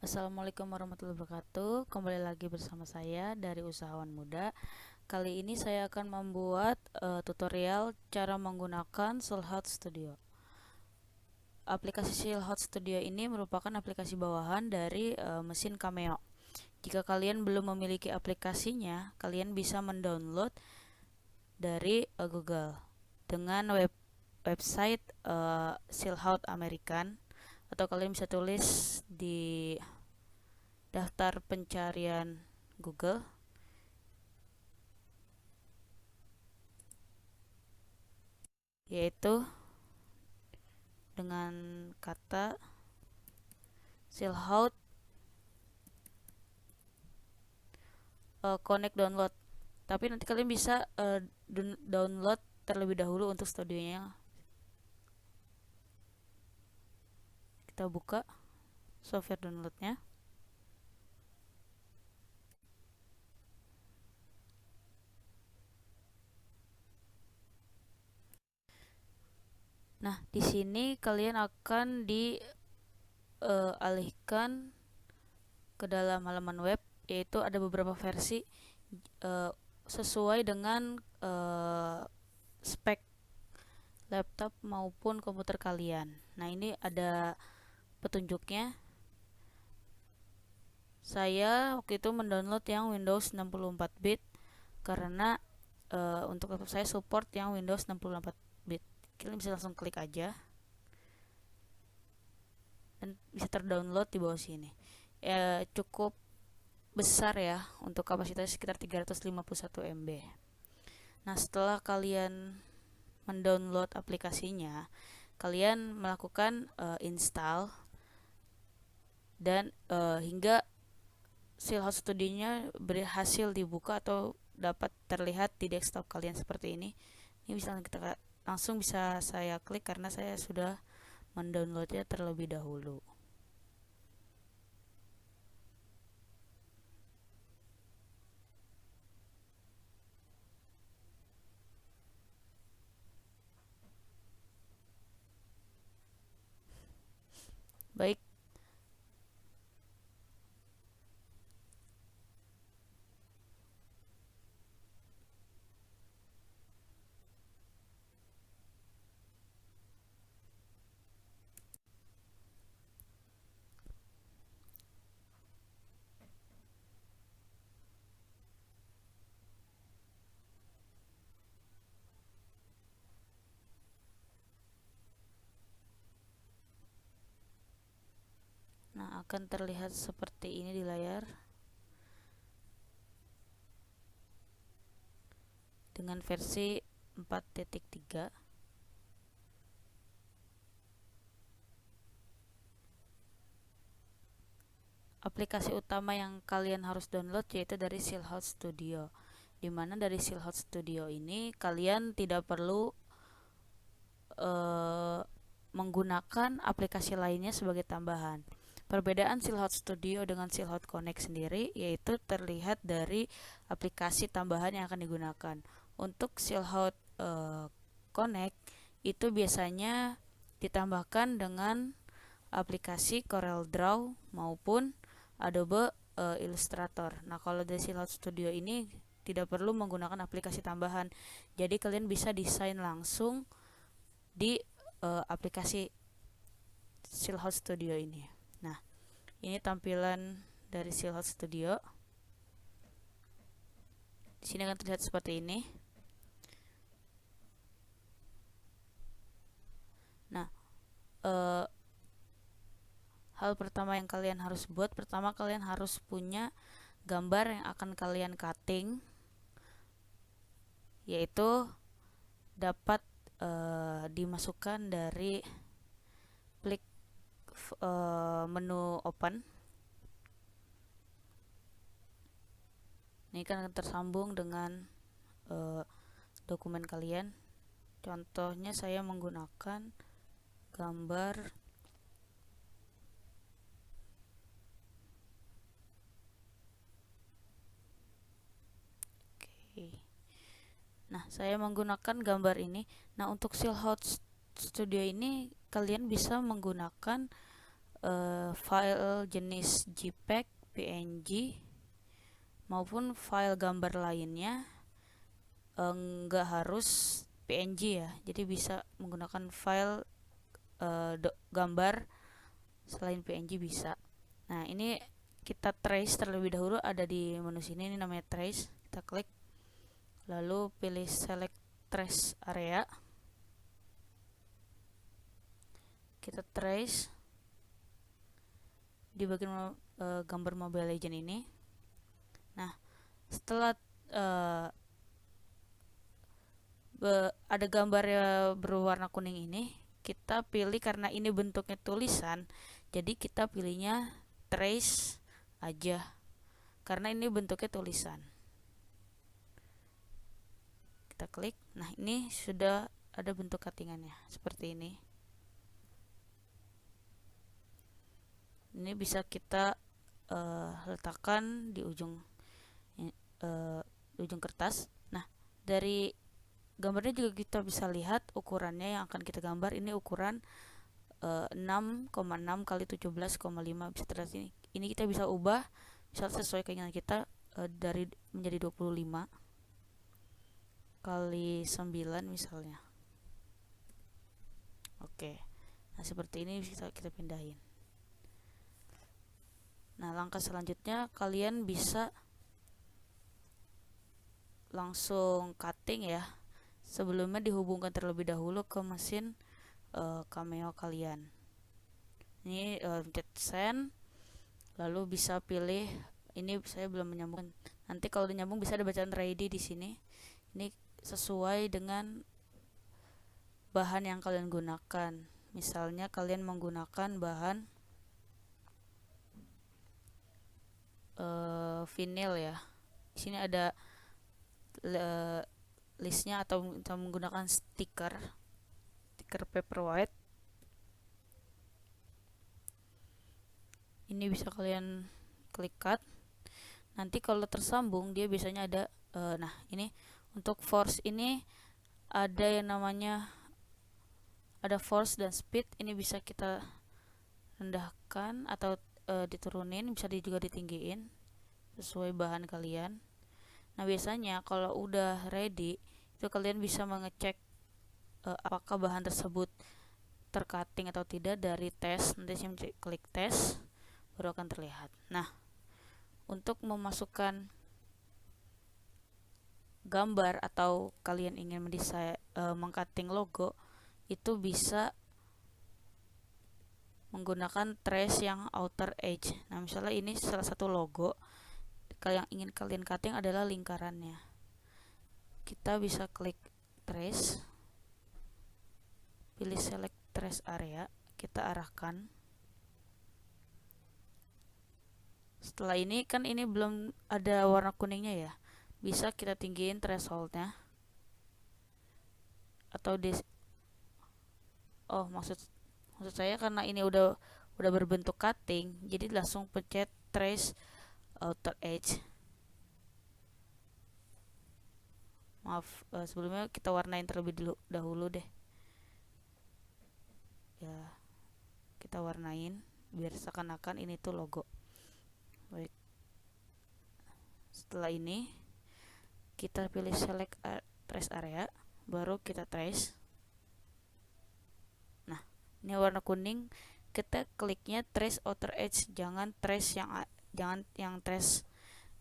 Assalamualaikum warahmatullahi wabarakatuh. Kembali lagi bersama saya dari Usahawan Muda. Kali ini saya akan membuat tutorial cara menggunakan Silhouette Studio. Aplikasi Silhouette Studio ini merupakan aplikasi bawahan dari mesin Cameo. Jika kalian belum memiliki aplikasinya, kalian bisa mendownload dari Google dengan website Silhouette American, atau kalian bisa tulis di daftar pencarian Google, yaitu dengan kata Silhouette Connect Download. Tapi nanti kalian bisa download terlebih dahulu untuk studionya. Kita buka software downloadnya. Nah, di sini kalian akan dialihkan ke dalam halaman web, yaitu ada beberapa versi sesuai dengan spek laptop maupun komputer kalian. Nah, ini ada petunjuknya. Saya waktu itu mendownload yang Windows 64 bit karena untuk laptop saya support yang Windows 64 bit. Kalian bisa langsung klik aja dan bisa terdownload di bawah sini. Cukup besar ya, untuk kapasitas sekitar 351 MB. Nah, setelah kalian mendownload aplikasinya, kalian melakukan install dan hingga Silhouette Studio-nya berhasil dibuka atau dapat terlihat di desktop kalian seperti ini. Ini bisa kita langsung bisa saya klik karena saya sudah mendownloadnya terlebih dahulu. Baik, nah akan terlihat seperti ini di layar dengan versi 4.3. Aplikasi utama yang kalian harus download yaitu dari Silhouette Studio, dimana dari Silhouette Studio ini kalian tidak perlu menggunakan aplikasi lainnya sebagai tambahan. Perbedaan Silhouette Studio dengan Silhouette Connect sendiri yaitu terlihat dari aplikasi tambahan yang akan digunakan. Untuk Silhouette Connect itu biasanya ditambahkan dengan aplikasi CorelDRAW maupun Adobe Illustrator. Nah, kalau dari Silhouette Studio ini tidak perlu menggunakan aplikasi tambahan. Jadi kalian bisa desain langsung di aplikasi Silhouette Studio ini. Nah, ini tampilan dari Silhouette Studio. Di sini akan terlihat seperti ini. Nah, hal pertama yang kalian harus buat, pertama kalian harus punya gambar yang akan kalian cutting, yaitu dapat dimasukkan dari klik menu open. Ini kan akan tersambung dengan dokumen kalian. Contohnya saya menggunakan gambar Nah, saya menggunakan gambar ini. Nah, untuk Silhouette Studio ini kalian bisa menggunakan file jenis JPEG, PNG maupun file gambar lainnya, nggak harus PNG ya, jadi bisa menggunakan file gambar selain PNG bisa. Nah, ini kita trace terlebih dahulu, ada di menu sini, ini namanya trace. Kita klik, lalu pilih select trace area, kita trace di bagian gambar Mobile Legend ini. Nah, setelah ada gambar berwarna kuning ini, kita pilih, karena ini bentuknya tulisan, jadi kita pilihnya trace aja karena ini bentuknya tulisan. Kita klik. Nah, ini sudah ada bentuk cuttingannya seperti ini. Ini bisa kita letakkan di ujung kertas. Nah, dari gambarnya juga kita bisa lihat ukurannya yang akan kita gambar. Ini ukuran 6,6 kali 17,5, bisa terlihat ini. Ini kita bisa ubah, misal sesuai keinginan kita, dari menjadi 25 kali 9 misalnya. Oke. Nah, seperti ini bisa kita pindahin. Nah, langkah selanjutnya kalian bisa langsung cutting ya. Sebelumnya dihubungkan terlebih dahulu ke mesin Cameo kalian. Ini pencet send, lalu bisa pilih, ini saya belum menyambung. Nanti kalau udah nyambung bisa ada bacaan ready di sini. Ini sesuai dengan bahan yang kalian gunakan. Misalnya kalian menggunakan bahan vinyl ya. Di sini ada listnya, atau menggunakan stiker paperwhite. Ini bisa kalian klik cut. Nanti kalau tersambung dia biasanya ada nah, ini untuk force ini ada yang namanya, ada force dan speed. Ini bisa kita rendahkan atau diturunin, bisa juga ditinggiin sesuai bahan kalian. Nah, biasanya kalau udah ready itu kalian bisa mengecek apakah bahan tersebut tercutting atau tidak dari tes. Nanti saya klik tes, baru akan terlihat. Nah, untuk memasukkan gambar atau kalian ingin mendesain mengcutting logo, itu bisa menggunakan trace yang outer edge. Nah, misalnya ini salah satu logo yang ingin kalian cutting adalah lingkarannya. Kita bisa klik trace, pilih select trace area, kita arahkan. Setelah ini kan ini belum ada warna kuningnya ya, bisa kita tinggiin thresholdnya, atau maksud saya karena ini udah berbentuk cutting, jadi langsung pencet trace outer edge. Maaf, sebelumnya kita warnain terlebih dahulu deh ya, kita warnain biar seakan-akan ini tuh logo. Baik, setelah ini kita pilih select trace area, baru kita trace. Nah, ini warna kuning, kita kliknya trace outer edge, jangan yang trace,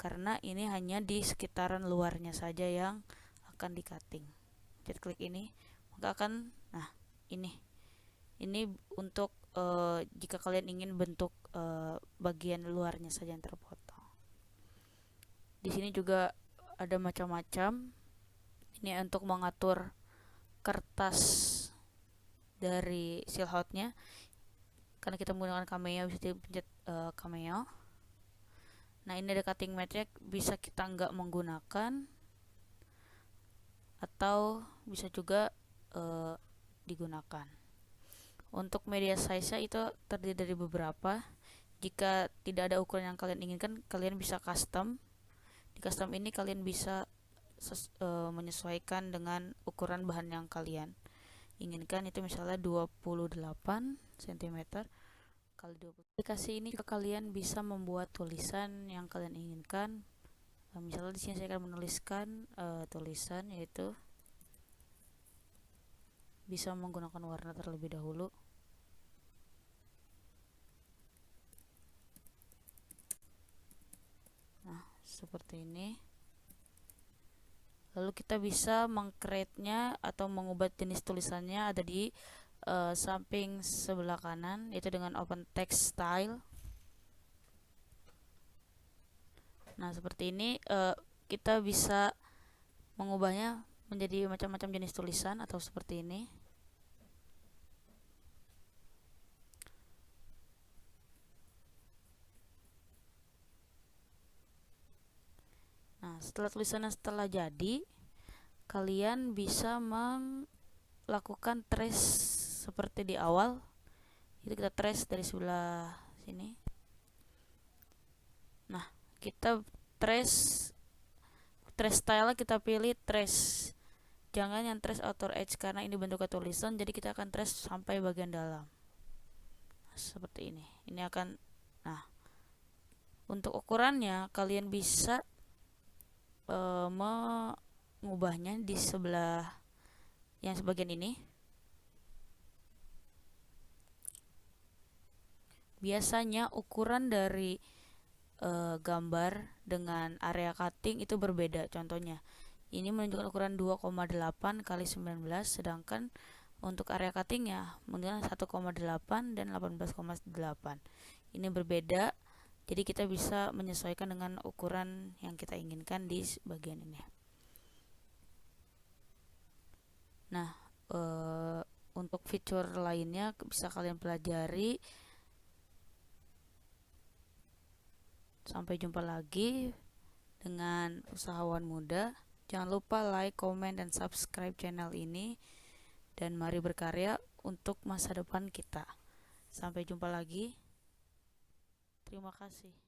karena ini hanya di sekitaran luarnya saja yang akan di cutting. Jadi klik ini, maka akan, nah ini untuk jika kalian ingin bentuk bagian luarnya saja yang terpotong. Di sini juga ada macam-macam. Ini untuk mengatur kertas dari silhouette-nya. Karena kita menggunakan Cameo, bisa dipencet Cameo. Nah, ini ada cutting matrix, bisa kita nggak menggunakan atau bisa juga digunakan. Untuk media size-nya itu terdiri dari beberapa. Jika tidak ada ukuran yang kalian inginkan, kalian bisa custom. Di custom ini kalian bisa menyesuaikan dengan ukuran bahan yang kalian inginkan. Itu misalnya 28 cm kali 20. Aplikasi ini juga kalian bisa membuat tulisan yang kalian inginkan. Misalnya di sini saya akan menuliskan tulisan, yaitu bisa menggunakan warna terlebih dahulu. Nah, seperti ini. Lalu kita bisa meng-create-nya atau mengubah jenis tulisannya ada di samping sebelah kanan, yaitu dengan open text style. Nah, seperti ini kita bisa mengubahnya menjadi macam-macam jenis tulisan atau seperti ini. Nah, setelah tulisannya jadi, kalian bisa melakukan trace seperti di awal. Jadi kita trace dari sebelah sini. Nah, kita trace style, kita pilih trace, jangan yang trace outer edge karena ini bentuknya tulisan, jadi kita akan trace sampai bagian dalam. Nah, seperti ini. Ini akan, nah, untuk ukurannya kalian bisa mengubahnya di sebelah yang sebagian ini. Biasanya ukuran dari gambar dengan area cutting itu berbeda. Contohnya ini menunjukkan ukuran 2,8 kali 19, sedangkan untuk area cuttingnya menunjukkan 1,8 dan 18,8. Ini berbeda, jadi kita bisa menyesuaikan dengan ukuran yang kita inginkan di bagian ini. Nah, untuk fitur lainnya bisa kalian pelajari. Sampai jumpa lagi dengan usahawan muda. Jangan lupa like, komen, dan subscribe channel ini. Dan mari berkarya untuk masa depan kita. Sampai jumpa lagi. Terima kasih.